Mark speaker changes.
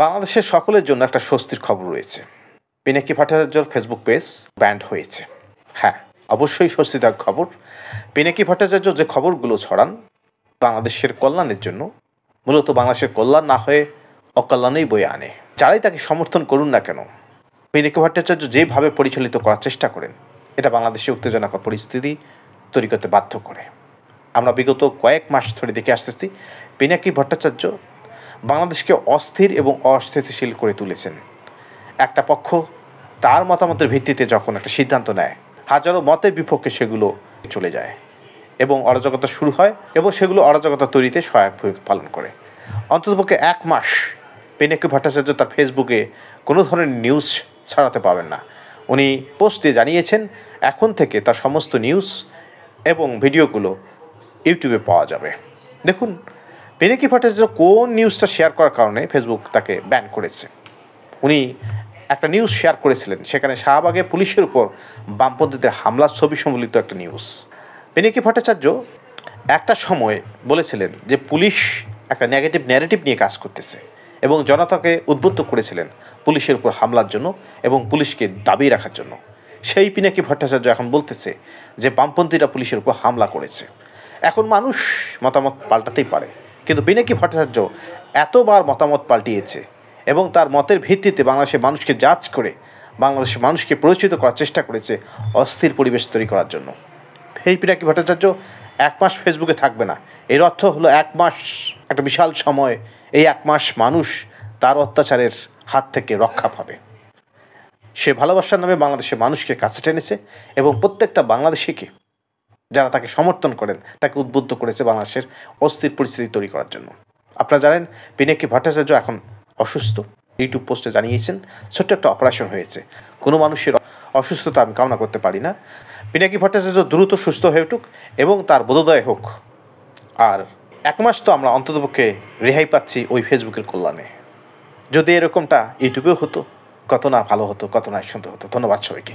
Speaker 1: বাংলাদেশের সকলের জন্য একটা স্বস্তির খবর রয়েছে। পিনাকি ভট্টাচার্যর ফেসবুক পেজ ব্যান্ড হয়েছে। হ্যাঁ, অবশ্যই স্বস্তিদায়ক খবর। পিনাকি ভট্টাচার্য যে খবরগুলো ছড়ান বাংলাদেশের কল্যাণের জন্য, মূলত বাংলাদেশের কল্যাণ না হয়ে অকল্যাণেই বয়ে আনে। যারাই তাকে সমর্থন করুন না কেন, পিনাকি ভট্টাচার্য যেভাবে পরিচালিত করার চেষ্টা করেন, এটা বাংলাদেশে উত্তেজনাকর পরিস্থিতি তৈরি করতে বাধ্য করে। আমরা বিগত কয়েক মাস ধরে দেখে আসতেছি পিনাকি ভট্টাচার্য বাংলাদেশকে অস্থির এবং অস্থিতিশীল করে তুলেছেন। একটা পক্ষ তার মতামতের ভিত্তিতে যখন একটা সিদ্ধান্ত নেয়, হাজারো মতের বিপক্ষে সেগুলো চলে যায় এবং অরাজকতা শুরু হয় এবং সেগুলো অরাজকতা তৈরিতে সহায়ক ভূমিকা পালন করে। অন্ততপক্ষে এক মাস পিনাকি ভট্টাচার্য তার ফেসবুকে কোনো ধরনের নিউজ ছড়াতে পাবেন না। উনি পোস্ট দিয়ে জানিয়েছেন এখন থেকে তার সমস্ত নিউজ এবং ভিডিওগুলো ইউটিউবে পাওয়া যাবে। দেখুন, পিনাকি ভট্টাচার্য কোন নিউজটা শেয়ার করার কারণে ফেসবুক তাকে ব্যান করেছে। উনি একটা নিউজ শেয়ার করেছিলেন, সেখানে শাহবাগে পুলিশের উপর বামপন্থীদের হামলার ছবি সম্বলিত একটা নিউজ। পিনাকি ভট্টাচার্য একটা সময় বলেছিলেন যে পুলিশ একটা নেগেটিভ ন্যারেটিভ নিয়ে কাজ করতেছে এবং জনতাকে উদ্বুদ্ধ করেছিলেন পুলিশের উপর হামলার জন্য এবং পুলিশকে দাবি রাখার জন্য। সেই পিনাকি ভট্টাচার্য এখন বলতেছে যে বামপন্থীরা পুলিশের উপর হামলা করেছে। এখন মানুষ মতামত পাল্টাতেই পারে, কিন্তু পিনাকি ভট্টাচার্য এতবার মতামত পাল্টিয়েছে এবং তার মতের ভিত্তিতে বাংলাদেশের মানুষকে জাজ করে বাংলাদেশের মানুষকে পরিচিত করার চেষ্টা করেছে অস্থির পরিবেশ তৈরি করার জন্য। এই পিনাকি ভট্টাচার্য এক মাস ফেসবুকে থাকবে না, এর অর্থ হলো এক মাস একটা বিশাল সময়। এই এক মাস মানুষ তার অত্যাচারের হাত থেকে রক্ষা পাবে। সে ভালোবাসার নামে বাংলাদেশের মানুষকে কাছে টেনেছে এবং প্রত্যেকটা বাংলাদেশিকে যারা তাকে সমর্থন করেন তাকে উদ্বুদ্ধ করেছে বাংলাদেশের অস্থির পরিস্থিতি তৈরি করার জন্য। আপনারা জানেন পিনাকি ভট্টাচার্য এখন অসুস্থ। ইউটিউব পোস্টে জানিয়েছেন ছোট্ট একটা অপারেশন হয়েছে। কোনো মানুষের অসুস্থতা আমি কামনা করতে পারি না। পিনাকি ভট্টাচার্য দ্রুত সুস্থ হয়ে উঠুক এবং তার বোধোদয় হোক। আর এক মাস তো আমরা অন্ততপক্ষে রেহাই পাচ্ছি ওই ফেসবুকের কল্যাণে। যদি এরকমটা ইউটিউবেও হতো কত না ভালো হতো, কত না সুন্দর হতো। ধন্যবাদ সবাইকে।